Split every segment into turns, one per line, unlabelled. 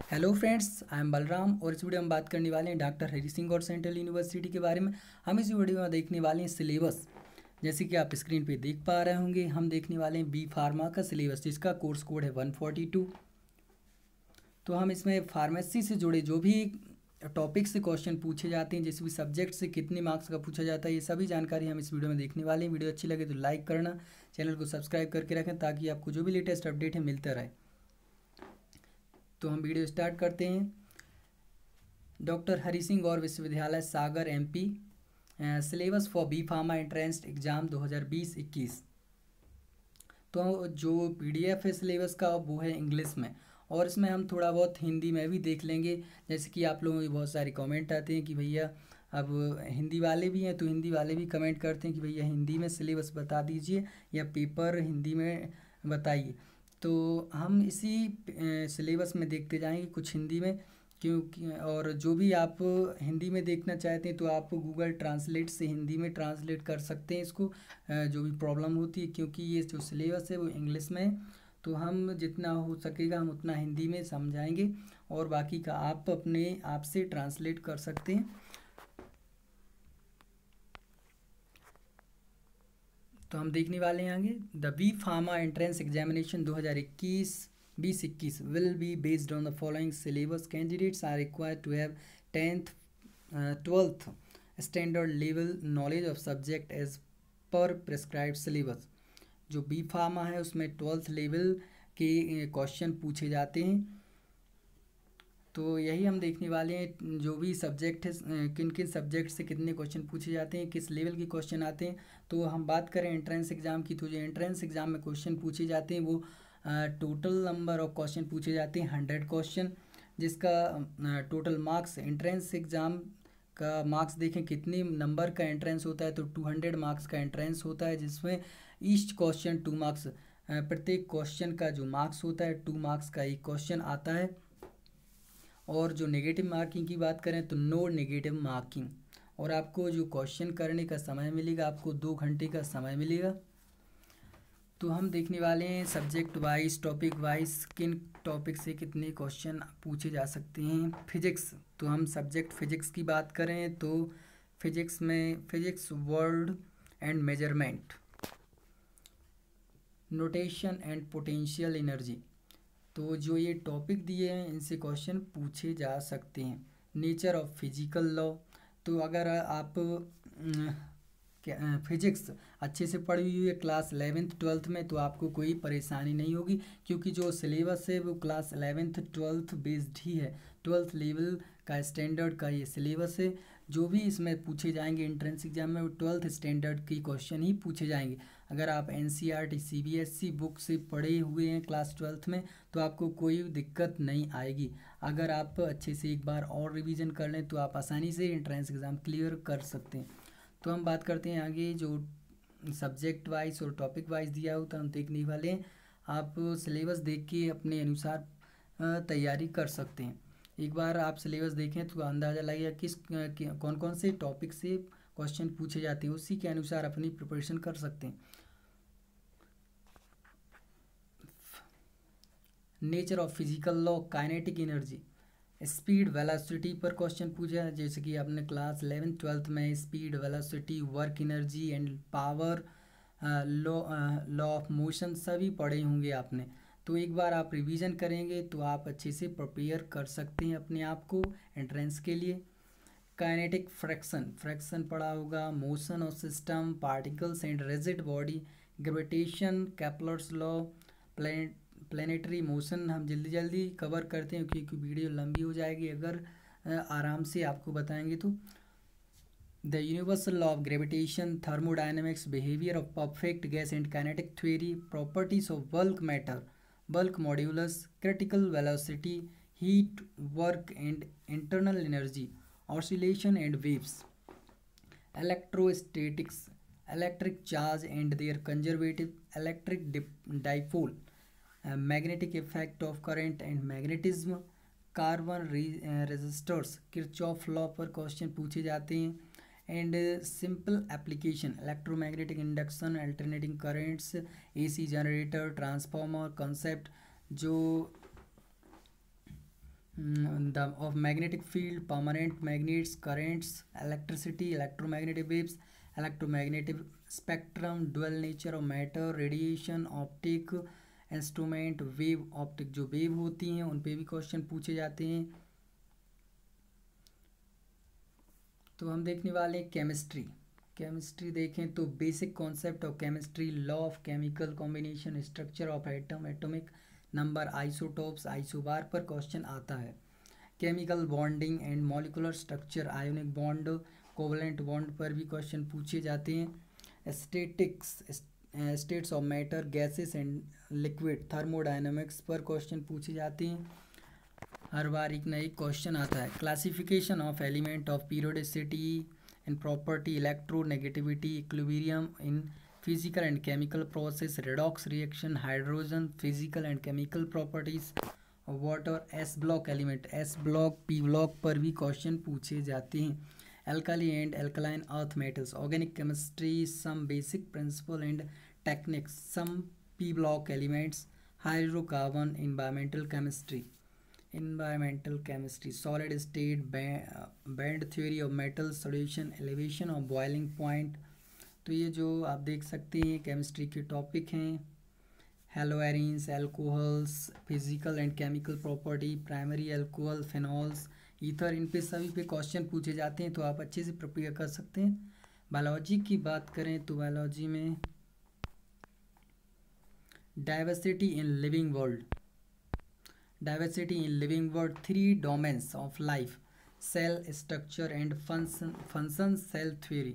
Hello friends, I am Balram और इस video में बात करने वाले हैं डॉक्टर हरी सिंह और सेंट्रल यूनिवर्सिटी के बारे में। हम इस वीडियो में देखने वाले हैं सिलेबस। जैसे कि आप स्क्रीन पे देख पा रहे होंगे, हम देखने वाले हैं बी फार्मा का सिलेबस, जिसका कोर्स कोड है 142। तो हम इसमें फार्मेसी से जुड़े जो भी टॉपिक से क्वेश्चन पूछे जाते हैं, जिस भी सब्जेक्ट से कितने मार्क्स का पूछा जाता है, ये सभी जानकारी हम इस वीडियो में देखने वाले हैं। वीडियो अच्छी लगे तो लाइक करना, चैनल को सब्सक्राइब करके रखें ताकि आपको जो भी लेटेस्ट अपडेट है मिलता रहे। तो हम वीडियो स्टार्ट करते हैं। डॉक्टर हरी सिंह और विश्वविद्यालय Sagar MP, syllabus for B pharma entrance exam 2020-21। तो जो पीडीएफ है सिलेबस का वो है इंग्लिश में, और इसमें हम थोड़ा बहुत हिंदी में भी देख लेंगे। जैसे कि आप लोगों की बहुत सारी कमेंट आते हैं कि भैया, अब हिंदी वाले भी हैं तो हिंदी वाले भी कमेंट करते हैं कि भैया हिंदी में सिलेबस बता दीजिए या पेपर हिंदी में बताइए। तो हम इसी सिलेबस में देखते जाएंगे, कुछ हिंदी में, क्योंकि और जो भी आप हिंदी में देखना चाहते हैं तो आप गूगल ट्रांसलेट से हिंदी में ट्रांसलेट कर सकते हैं इसको, जो भी प्रॉब्लम होती है, क्योंकि ये जो सिलेबस है वो इंग्लिश में है। तो हम जितना हो सकेगा हम उतना हिंदी में समझाएंगे और बाकी का आप अपने आप से ट्रांसलेट कर सकते हैं। तो हम देखने वाले हैं आगे, the B pharma entrance examination 2021 will be based on the following syllabus. Candidates are required to have 10th 12th standard level knowledge of subject as per prescribed syllabus। जो बी फार्मा है उसमें 12th लेवल के question पूछे जाते हैं। तो यही हम देखने वाले हैं, जो भी सब्जेक्ट है किन किन सब्जेक्ट से कितने क्वेश्चन पूछे जाते हैं, किस लेवल के क्वेश्चन आते हैं। तो हम बात करें एंट्रेंस एग्ज़ाम की, तो जो एंट्रेंस एग्ज़ाम में क्वेश्चन पूछे जाते हैं वो टोटल नंबर ऑफ क्वेश्चन पूछे जाते हैं 100 क्वेश्चन, जिसका टोटल मार्क्स एंट्रेंस एग्ज़ाम का मार्क्स देखें कितने नंबर का एंट्रेंस होता है, तो 200 मार्क्स का एंट्रेंस होता है, जिसमें ईच क्वेश्चन 2 मार्क्स, प्रत्येक क्वेश्चन का जो मार्क्स होता है 2 मार्क्स का एक क्वेश्चन आता है। और जो नेगेटिव मार्किंग की बात करें तो नो नेगेटिव मार्किंग, और आपको जो क्वेश्चन करने का समय मिलेगा, आपको 2 घंटे का समय मिलेगा। तो हम देखने वाले हैं सब्जेक्ट वाइज, टॉपिक वाइज, किन टॉपिक से कितने क्वेश्चन पूछे जा सकते हैं। फिजिक्स, तो हम सब्जेक्ट फिजिक्स की बात करें तो फिजिक्स में physics word and measurement, notation and potential energy, तो जो ये टॉपिक दिए हैं इनसे क्वेश्चन पूछे जा सकते हैं। नेचर ऑफ फिजिकल लॉ, तो अगर आप फिजिक्स अच्छे से पढ़ी हुई है क्लास 11th 12th में, तो आपको कोई परेशानी नहीं होगी, क्योंकि जो सिलेबस है वो क्लास 11th 12th बेस्ड ही है। 12th लेवल का स्टैंडर्ड का ये सिलेबस है। जो भी इसमें पूछे जाएंगे एंट्रेंस एग्जाम में वो 12th स्टैंडर्ड की क्वेश्चन ही पूछे जाएंगे। अगर आप NCERT CBSE बुक से पढ़े हुए हैं क्लास 12th में तो आपको कोई दिक्कत नहीं आएगी। अगर आप अच्छे से एक बार और रिवीजन कर लें तो आप आसानी से एंट्रेंस एग्ज़ाम क्लियर कर सकते हैं। तो हम बात करते हैं आगे, जो सब्जेक्ट वाइज और टॉपिक वाइज दिया हो तो हम देखने वाले हैं। आप सिलेबस देख के अपने अनुसार तैयारी कर सकते हैं। एक बार आप सिलेबस देखें तो अंदाज़ा लगेगा कौन कौन से टॉपिक से क्वेश्चन पूछे जाते हैं, उसी के अनुसार अपनी प्रिपरेशन कर सकते हैं। Nature of physical law, kinetic energy, speed velocity पर क्वेश्चन पूछा है, जैसे कि आपने क्लास 11th 12th में speed velocity work energy and power law of motion सभी पढ़े होंगे आपने। तो एक बार आप रिवीजन करेंगे तो आप अच्छे से प्रिपेयर कर सकते हैं अपने आप को एंट्रेंस के लिए। काइनेटिक फ्रैक्शन पढ़ा होगा, motion of system, particles and rigid body, gravitation, Kepler's law, planetary motion हम जल्दी जल्दी कवर करते हैं क्योंकि वीडियो लंबी हो जाएगी अगर आराम से आपको बताएंगे तो। The universal law of gravitation, thermodynamics, behaviour of perfect gas and kinetic theory, properties of bulk matter, bulk modulus, critical velocity, heat, work and internal energy, oscillation and waves, electrostatics, electric charge and their conservative electric dipole, magnetic effect of current and magnetism, carbon resistors, Kirchhoff law पर question पूछे जाते हैं, and simple application, electromagnetic induction, alternating currents, AC generator, transformer concept, जो the of magnetic field, permanent magnets, currents, electricity, electromagnetic waves, electromagnetic spectrum, dual nature of matter, radiation, optic instrument, wave, optic जो wave होती हैं उन पे भी question पूछे जाते हैं। तो हम देखने वाले हैं केमिस्ट्री। केमिस्ट्री देखें तो basic concept of chemistry, law of chemical combination, structure of atom, atomic number, isotopes, isobar पर क्वेश्चन आता है। Chemical bonding and molecular structure, ionic bond, covalent bond पर भी क्वेश्चन पूछे जाते हैं। Statics, states of matter, gases and liquid, thermodynamics पर question पूछे जाते हैं। हर बार एक ना एक क्वेश्चन आता है। Classification of element of periodicity and property, electronegativity, equilibrium in physical and chemical process, redox reaction, hydrogen, physical and chemical properties, water, S block element, S block, P block पर भी क्वेश्चन पूछे जाते हैं। Alkali and alkaline earth metals, organic chemistry, some basic principle and techniques, some P block elements, hydrocarbon, environmental chemistry, solid state, band theory of metal solution, elevation of boiling point। तो ये जो आप देख सकते हैं केमिस्ट्री के topic हैं। Haloarenes, alcohols, physical and chemical property, primary alcohol, phenols, ether, इन पे सभी पे क्वेश्चन पूछे जाते हैं, तो आप अच्छे से प्रिपेयर कर सकते हैं। बायोलॉजी की बात करें तो बायोलॉजी में diversity in living world, diversity in living world, three domains of life, cell structure and function, cell theory,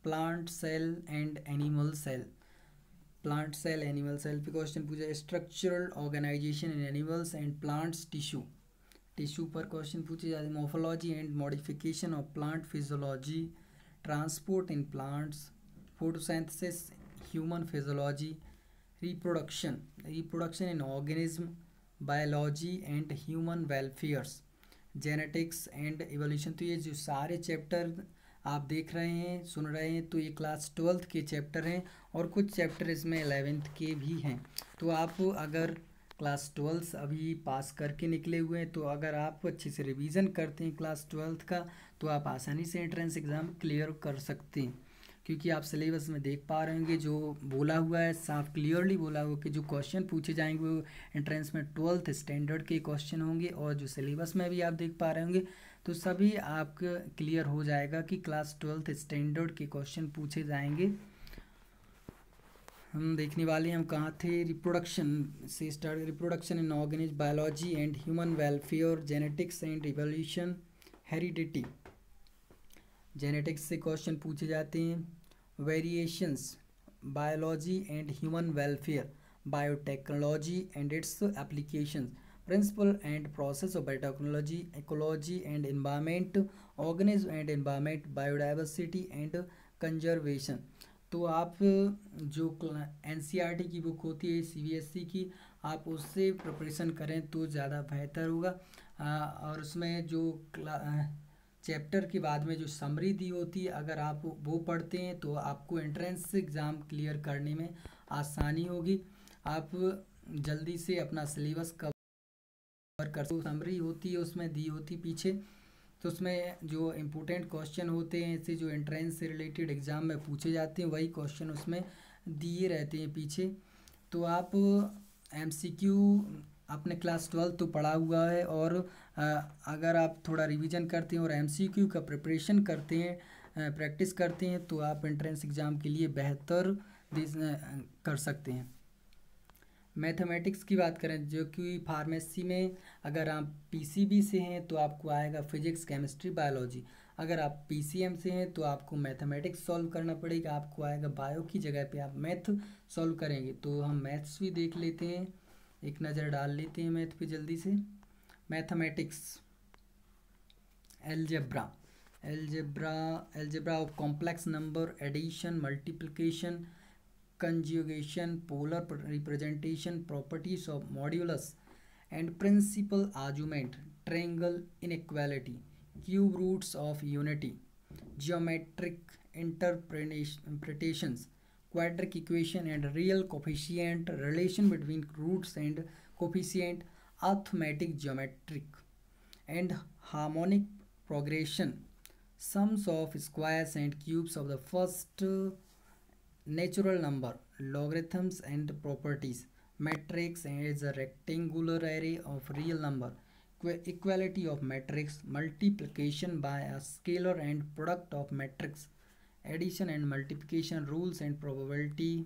plant cell and animal cell, plant cell animal cell पे क्वेश्चन पूछा। Structural organisation in animals and plants, tissue पर question पूछे जाते हैं। Morphology and modification of plant physiology, transport in plants, photosynthesis, human physiology, reproduction in organism, biology and human welfares, genetics and evolution. तो ये जो सारे chapter आप देख रहे हैं, सुन रहे हैं, तो ये क्लास 12th के चैप्टर हैं और कुछ चैप्टर इसमें 11th के भी हैं। तो आप अगर क्लास 12th अभी पास करके निकले हुए हैं, तो अगर आप अच्छे से रिवीजन करते हैं क्लास 12th का, तो आप आसानी से एंट्रेंस एग्ज़ाम क्लियर कर सकते हैं। क्योंकि आप सिलेबस में देख पा रहे होंगे जो बोला हुआ है, साफ क्लियरली बोला हुआ कि जो क्वेश्चन पूछे जाएंगे वो एंट्रेंस में 12th स्टैंडर्ड के क्वेश्चन होंगे, और जो सिलेबस में भी आप देख पा रहे होंगे तो सभी आपका क्लियर हो जाएगा कि क्लास 12th स्टैंडर्ड के क्वेश्चन पूछे जाएंगे। हम देखने वाले हैं, हम कहाँ थे, रिप्रोडक्शन से start, reproduction in organism, biology and human welfare, genetics and evolution, heredity, genetics से क्वेश्चन पूछे जाते हैं। Variations, biology and human welfare, biotechnology and its applications, principle and process of biotechnology, ecology and environment, organism and environment, biodiversity and conservation. तो आप जो NCERT की book होती है CBSE की, आप उससे प्रिपरेशन करें तो ज़्यादा बेहतर होगा। और उसमें जो चैप्टर के बाद में जो समरी दी होती है, अगर आप वो पढ़ते हैं तो आपको एंट्रेंस एग्ज़ाम क्लियर करने में आसानी होगी। आप जल्दी से अपना सिलेबस कवर कर, समरी होती है उसमें दी होती पीछे, तो उसमें जो इम्पोर्टेंट क्वेश्चन होते हैं ऐसे जो एंट्रेंस से रिलेटेड एग्ज़ाम में पूछे जाते हैं, वही क्वेश्चन उसमें दिए रहते हैं पीछे। तो आप MCQ आपने क्लास 12 तो पढ़ा हुआ है, और अगर आप थोड़ा रिवीजन करते हैं और MCQ का प्रिपरेशन करते हैं, प्रैक्टिस करते हैं, तो आप एंट्रेंस एग्ज़ाम के लिए बेहतर कर सकते हैं। मैथमेटिक्स की बात करें, जो कि फार्मेसी में अगर आप PCB से हैं तो आपको आएगा फिजिक्स, केमिस्ट्री, बायोलॉजी। अगर आप PCM से हैं तो आपको मैथमेटिक्स सॉल्व करना पड़ेगा, आपको आएगा बायो की जगह पे आप मैथ सॉल्व करेंगे। तो हम मैथ्स भी देख लेते हैं, एक नज़र डाल लेते हैं मैथ पे जल्दी से। Mathematics, algebra of complex number, addition, multiplication, conjugation, polar representation, properties of modulus and principal argument, triangle inequality, cube roots of unity, geometric interpretations, quadratic equation and real coefficient, relation between roots and coefficient, arithmetic, geometric, and harmonic progression, sums of squares and cubes of the first natural number, logarithms and properties, matrix is a rectangular array of real number, equality of matrix, multiplication by a scalar and product of matrix, addition and multiplication rules and probability।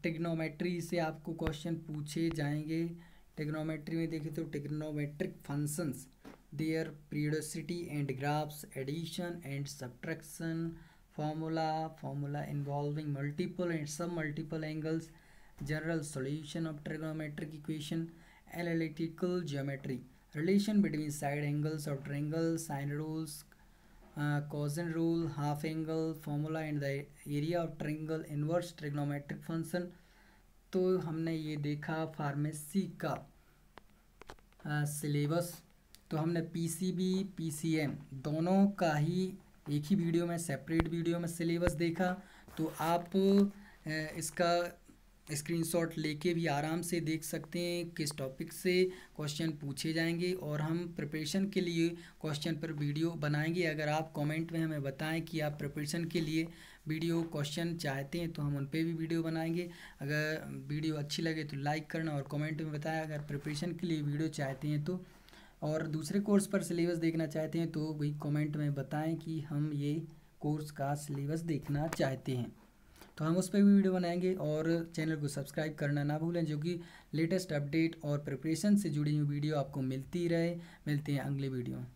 Trigonometry से आपको question पूछे जाएंगे। Trigonometry में देखें तो trigonometric functions, their periodicity and graphs, addition and subtraction, formula involving multiple and sub-multiple angles, general solution of trigonometric equation, analytical geometry, relation between side angles of triangle, sine rules, cosine rule, half angle, formula and the area of triangle, inverse trigonometric function। तो हमने ये देखा pharmacy का syllabus. तो हमने PCB PCM दोनों का ही एक ही वीडियो में, सेपरेट वीडियो में सिलेबस देखा। तो आप इसका स्क्रीनशॉट लेके भी आराम से देख सकते हैं किस टॉपिक से क्वेश्चन पूछे जाएंगे, और हम प्रिपरेशन के लिए क्वेश्चन पर वीडियो बनाएंगे। अगर आप कमेंट में हमें बताएं कि आप प्रिपरेशन के लिए वीडियो क्वेश्चन चाहते हैं तो हम उन पे भी वीडियो बनाएंगे। अगर वीडियो अच्छी लगे तो लाइक करना और कमेंट में बताएं अगर प्रिपरेशन के लिए वीडियो चाहते हैं तो, और दूसरे कोर्स पर सिलेबस देखना चाहते हैं तो वही कमेंट में बताएं कि हम ये कोर्स का सिलेबस देखना चाहते हैं, तो हम उस पर भी वीडियो बनाएंगे। और चैनल को सब्सक्राइब करना ना भूलें, जो कि लेटेस्ट अपडेट और प्रिपरेशन से जुड़ी हुई वीडियो आपको मिलती रहे। मिलते हैं अगले वीडियो में।